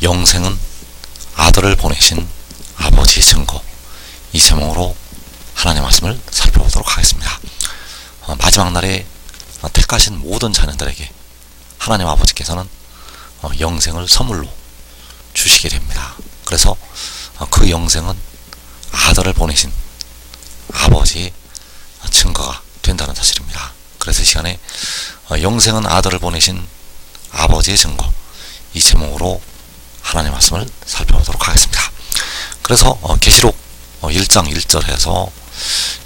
영생은 아들을 보내신 아버지의 증거, 이 제목으로 하나님의 말씀을 살펴보도록 하겠습니다. 마지막 날에 택하신 모든 자녀들에게 하나님 아버지께서는 영생을 선물로 주시게 됩니다. 그래서 그 영생은 아들을 보내신 아버지의 증거가 된다는 사실입니다. 그래서 이 시간에 영생은 아들을 보내신 아버지의 증거, 이 제목으로 하나님의 말씀을 살펴보도록 하겠습니다. 그래서 계시록 1장 1절에서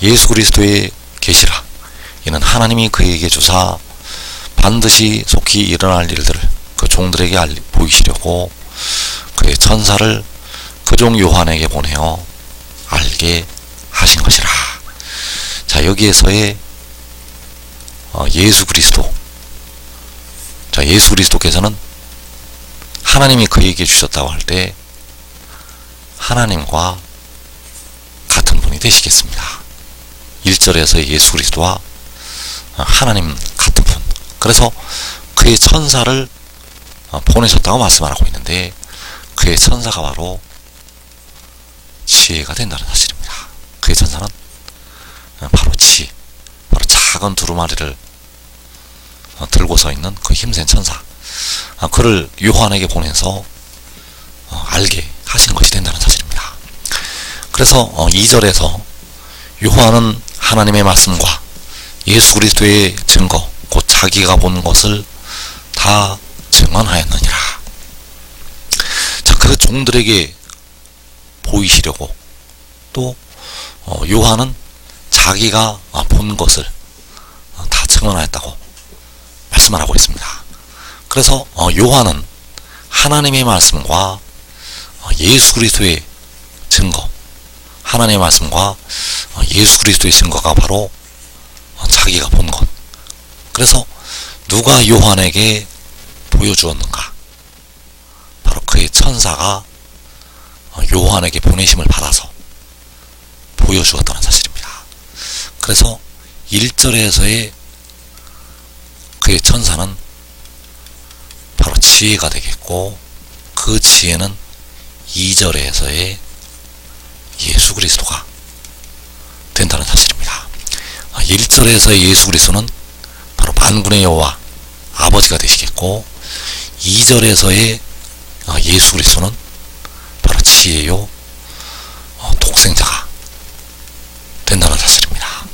예수 그리스도의 계시라, 이는 하나님이 그에게 주사 반드시 속히 일어날 일들을 그 종들에게 보이시려고 그의 천사를 그 종 요한에게 보내어 알게 하신 것이라. 자, 여기에서의 예수 그리스도, 자, 예수 그리스도께서는 하나님이 그에게 주셨다고 할 때 하나님과 같은 분이 되시겠습니다. 1절에서의 예수 그리스도와 하나님 같은 분, 그래서 그의 천사를 보내셨다고 말씀하고 있는데, 그의 천사가 바로 지혜가 된다는 사실입니다. 그의 천사는 바로 지혜, 바로 작은 두루마리를 들고 서 있는 그 힘센 천사, 그를 요한에게 보내서 알게 하시는 것이 된다는 사실입니다. 그래서 2절에서 요한은 하나님의 말씀과 예수 그리스도의 증거, 곧 자기가 본 것을 다 증언하였느니라. 자, 그 종들에게 보이시려고, 또 요한은 자기가 본 것을 다 증언하였다고 말씀을 하고 있습니다. 그래서 요한은 하나님의 말씀과 예수 그리스도의 증거, 하나님의 말씀과 예수 그리스도의 증거가 바로 자기가 본 것. 그래서 누가 요한에게 보여주었는가? 바로 그의 천사가 요한에게 보내심을 받아서 보여주었다는 사실입니다. 그래서 1절에서의 그의 천사는 바로 지혜가 되겠고, 그 지혜는 2절에서의 예수 그리스도가 된다는 사실입니다. 1절에서의 예수 그리스도는 바로 만군의 여호와 아버지가 되시겠고, 2절에서의 예수 그리스도는 바로 지혜요 독생자가 된다는 사실입니다.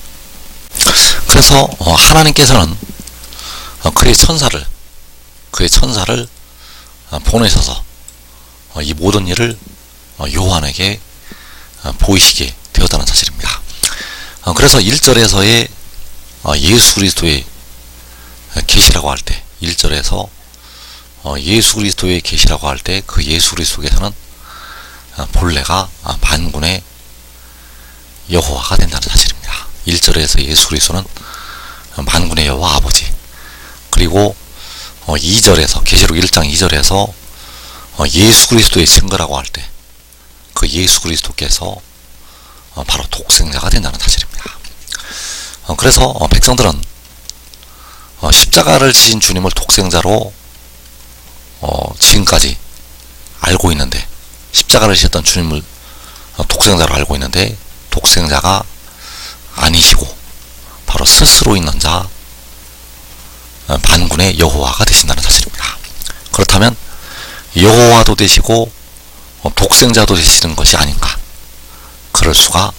그래서 하나님께서는 그의 천사를 보내셔서 이 모든 일을 요한에게 보이시게 되었다는 사실입니다. 그래서 1절에서의 예수 그리스도의 계시라고 할 때, 1절에서 예수 그리스도의 계시라고 할 때 그 예수 그리스도께서는 본래가 만군의 여호와가 된다는 사실입니다. 1절에서 예수 그리스도는 만군의 여호와 아버지, 그리고 2절에서 계시록 1장 2절에서 예수 그리스도의 증거라고 할 때 그 예수 그리스도께서 바로 독생자가 된다는 사실입니다. 그래서 백성들은 십자가를 지신 주님을 독생자로 지금까지 알고 있는데, 십자가를 지셨던 주님을 독생자로 알고 있는데, 독생자가 아니시고 바로 스스로 있는 자 만군의 여호와가 되신다는 사실입니다. 그렇다면 여호와도 되시고 독생자도 되시는 것이 아닌가? 그럴 수가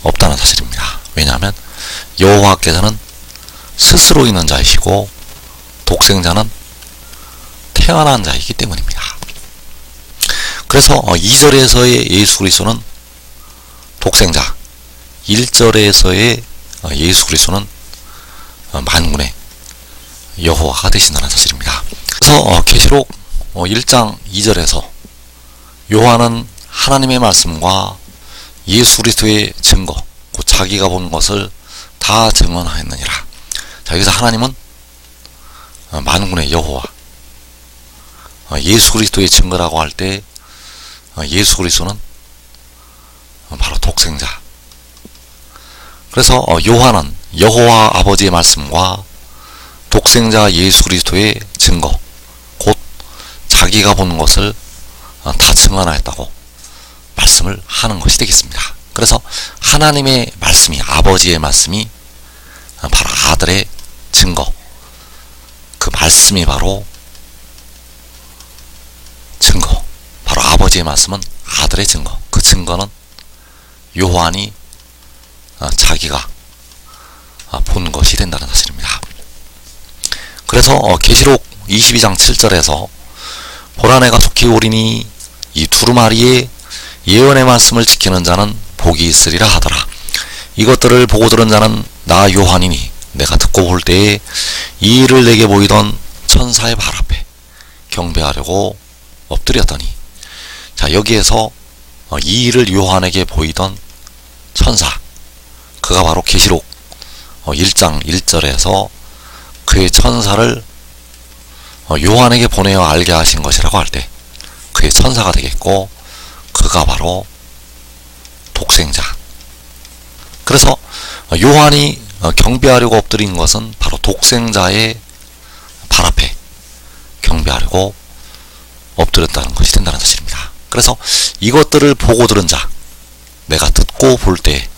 없다는 사실입니다. 왜냐하면 여호와께서는 스스로 있는 자이시고 독생자는 태어난 자이기 때문입니다. 그래서 2절에서의 예수 그리스도는 독생자, 1절에서의 예수 그리스도는 만군의 여호와가 되신다는 사실입니다. 그래서 계시록 1장 2절에서 요한은 하나님의 말씀과 예수 그리스도의 증거, 곧 자기가 본 것을 다 증언하였느니라. 자, 여기서 하나님은 만군의 여호와, 예수 그리스도의 증거라고 할 때 예수 그리스도는 바로 독생자. 그래서 요한은 여호와 아버지의 말씀과 독생자 예수 그리스도의 증거, 곧 자기가 본 것을 다 증언하였다고 말씀을 하는 것이 되겠습니다. 그래서 하나님의 말씀이, 아버지의 말씀이 바로 아들의 증거, 그 말씀이 바로 증거, 바로 아버지의 말씀은 아들의 증거, 그 증거는 요한이 자기가 본 것이 된다는 사실입니다. 그래서 계시록 22장 7절에서 보라 내가 속히 오리니 이 두루마리의 예언의 말씀을 지키는 자는 복이 있으리라 하더라. 이것들을 보고 들은 자는 나 요한이니 내가 듣고 볼 때에 이 일을 내게 보이던 천사의 발 앞에 경배하려고 엎드렸더니, 자, 여기에서 이 일을 요한에게 보이던 천사, 그가 바로 계시록 1장 1절에서 그의 천사를 요한에게 보내어 알게 하신 것이라고 할 때 그의 천사가 되겠고, 그가 바로 독생자. 그래서 요한이 경배하려고 엎드린 것은 바로 독생자의 발 앞에 경배하려고 엎드렸다는 것이 된다는 사실입니다. 그래서 이것들을 보고 들은 자, 내가 듣고 볼 때,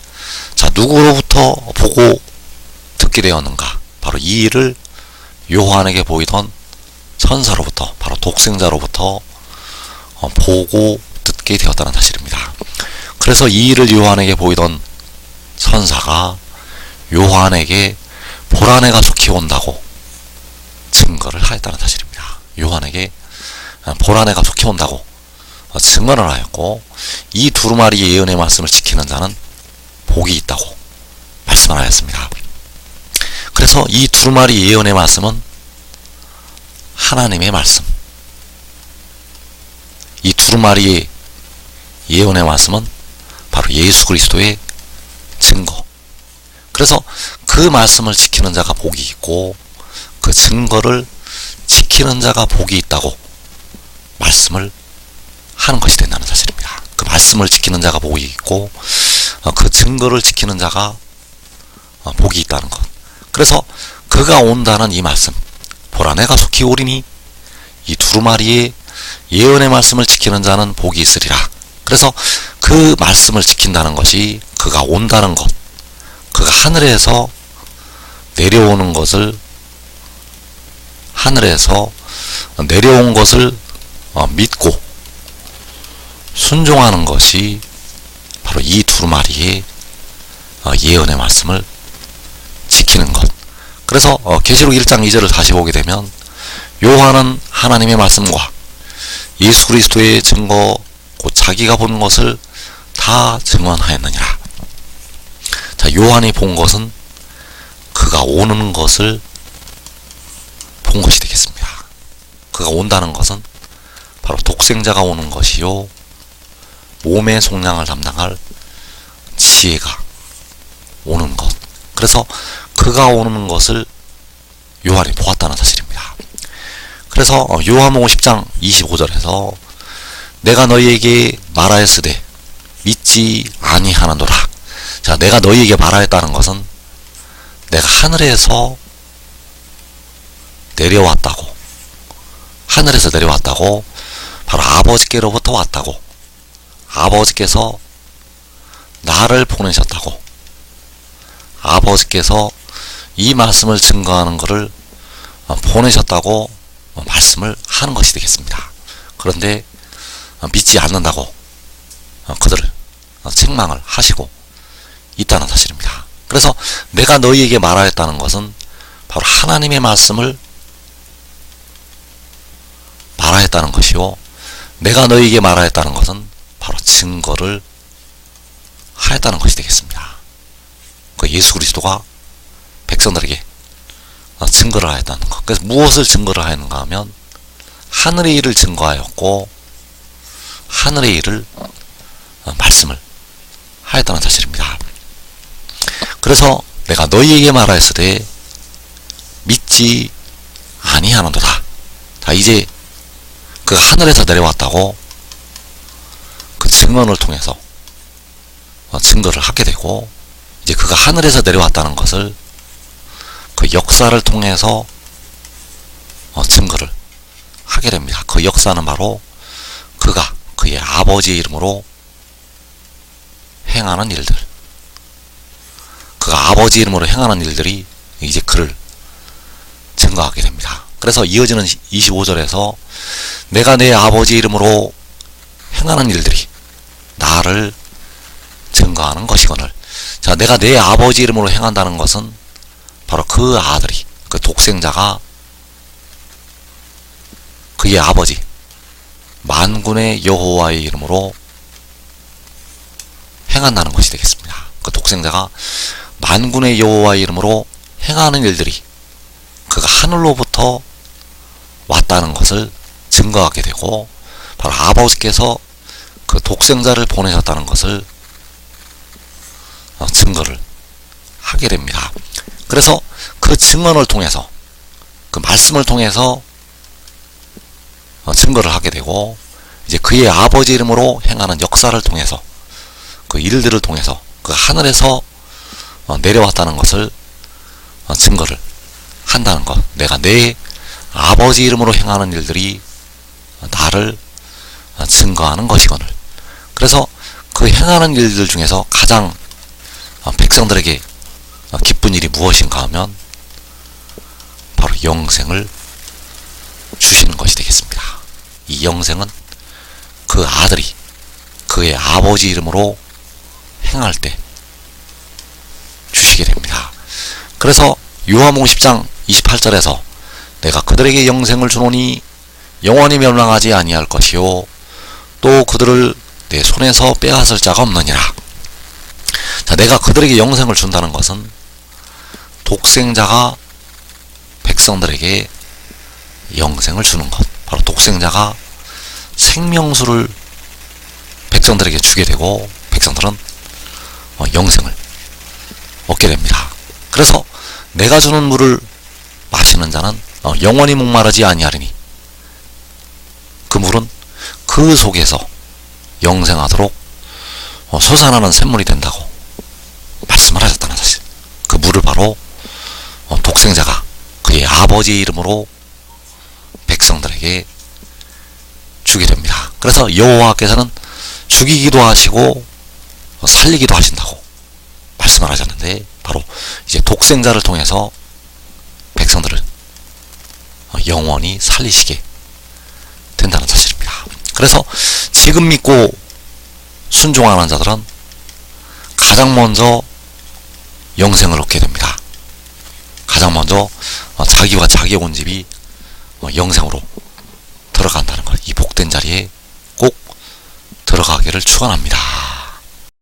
자, 누구로부터 보고 듣게 되었는가? 바로 이 일을 요한에게 보이던 천사로부터, 바로 독생자로부터 보고 듣게 되었다는 사실입니다. 그래서 이 일을 요한에게 보이던 천사가 요한에게 보라 내가 속히 온다고 증거를 하였다는 사실입니다. 요한에게 보라 내가 속히 온다고 증언을 하였고, 이 두루마리의 예언의 말씀을 지키는 자는 복이 있다고 말씀을 하였습니다. 그래서 이 두루마리 예언의 말씀은 하나님의 말씀, 이 두루마리의 예언의 말씀은 바로 예수 그리스도의 증거. 그래서 그 말씀을 지키는 자가 복이 있고, 그 증거를 지키는 자가 복이 있다고 말씀을 하는 것이 된다는 사실입니다. 그 말씀을 지키는 자가 복이 있고, 그 증거를 지키는 자가 복이 있다는 것. 그래서 그가 온다는 이 말씀, 보라 내가 속히 오리니 이 두루마리의 예언의 말씀을 지키는 자는 복이 있으리라. 그래서 그 말씀을 지킨다는 것이 그가 온다는 것, 그가 하늘에서 내려오는 것을, 하늘에서 내려온 것을 믿고 순종하는 것이 바로 이 두루마리의 예언의 말씀을 지키는 것. 그래서 계시록 1장 2절을 다시 보게 되면 요한은 하나님의 말씀과 예수 그리스도의 증거, 곧 자기가 본 것을 다 증언하였느니라. 자, 요한이 본 것은 그가 오는 것을 본 것이 되겠습니다. 그가 온다는 것은 바로 독생자가 오는 것이요, 몸의 속량을 담당할 지혜가 오는 것. 그래서 그가 오는 것을 요한이 보았다는 사실입니다. 그래서 요한복음 10장 25절에서 내가 너희에게 말하였으되 믿지 아니하는도다. 자, 내가 너희에게 말하였다는 것은 내가 하늘에서 내려왔다고, 하늘에서 내려왔다고, 바로 아버지께로부터 왔다고, 아버지께서 나를 보내셨다고, 아버지께서 이 말씀을 증거하는 것을 보내셨다고 말씀을 하는 것이 되겠습니다. 그런데 믿지 않는다고 그들을 책망을 하시고 있다는 사실입니다. 그래서 내가 너희에게 말하였다는 것은 바로 하나님의 말씀을 말하였다는 것이요, 내가 너희에게 말하였다는 것은 바로 증거를 하였다는 것이 되겠습니다. 그 예수 그리스도가 백성들에게 증거를 하였다는 것. 그래서 무엇을 증거를 하였는가 하면 하늘의 일을 증거하였고, 하늘의 일을 말씀을 하였다는 사실입니다. 그래서 내가 너희에게 말하였으되 믿지 아니하는도다. 자, 이제 그 하늘에서 내려왔다고 그 증언을 통해서 증거를 하게 되고, 이제 그가 하늘에서 내려왔다는 것을 그 역사를 통해서 증거를 하게 됩니다. 그 역사는 바로 그가 그의 아버지의 이름으로 행하는 일들, 그가 아버지 이름으로 행하는 일들이 이제 그를 증거하게 됩니다. 그래서 이어지는 25절에서 내가 내 아버지 이름으로 행하는 일들이 나를 증거하는 것이거늘. 자, 내가 내 아버지 이름으로 행한다는 것은 바로 그 아들이, 그 독생자가 그의 아버지 만군의 여호와의 이름으로 행한다는 것이 되겠습니다. 그 독생자가 만군의 여호와의 이름으로 행하는 일들이 그가 하늘로부터 왔다는 것을 증거하게 되고, 바로 아버지께서 그 독생자를 보내셨다는 것을 증거를 하게 됩니다. 그래서 그 증언을 통해서, 그 말씀을 통해서 증거를 하게 되고, 이제 그의 아버지 이름으로 행하는 역사를 통해서, 그 일들을 통해서 그 하늘에서 내려왔다는 것을 증거를 한다는 것. 내가 내 아버지 이름으로 행하는 일들이 나를 증거하는 것이거늘. 그래서 그 행하는 일들 중에서 가장 백성들에게 기쁜 일이 무엇인가 하면 바로 영생을 주시는 것이 되겠습니다. 이 영생은 그 아들이 그의 아버지 이름으로 행할 때 주시게 됩니다. 그래서 요한복음 10장 28절에서 내가 그들에게 영생을 주노니 영원히 멸망하지 아니할 것이요 또 그들을 내 손에서 빼앗을 자가 없느니라. 자, 내가 그들에게 영생을 준다는 것은 독생자가 백성들에게 영생을 주는 것, 바로 독생자가 생명수를 백성들에게 주게 되고 백성들은 영생을 얻게 됩니다. 그래서 내가 주는 물을 마시는 자는 영원히 목마르지 아니하리니 그 물은 그 속에서 영생하도록 솟아나는 샘물이 된다고 말씀을 하셨다는 사실. 그 물을 바로 독생자가 그의 아버지의 이름으로 백성들에게 주게 됩니다. 그래서 여호와께서는 죽이기도 하시고 살리기도 하신다고 말씀을 하셨는데, 바로 이제 독생자를 통해서 백성들을 영원히 살리시게 된다는 사실입니다. 그래서 지금 믿고 순종하는 자들은 가장 먼저 영생을 얻게 됩니다. 가장 먼저 자기와 자기의 온 집이 영생으로 들어간다는 것, 이 복된 자리에 꼭 들어가기를 축원합니다.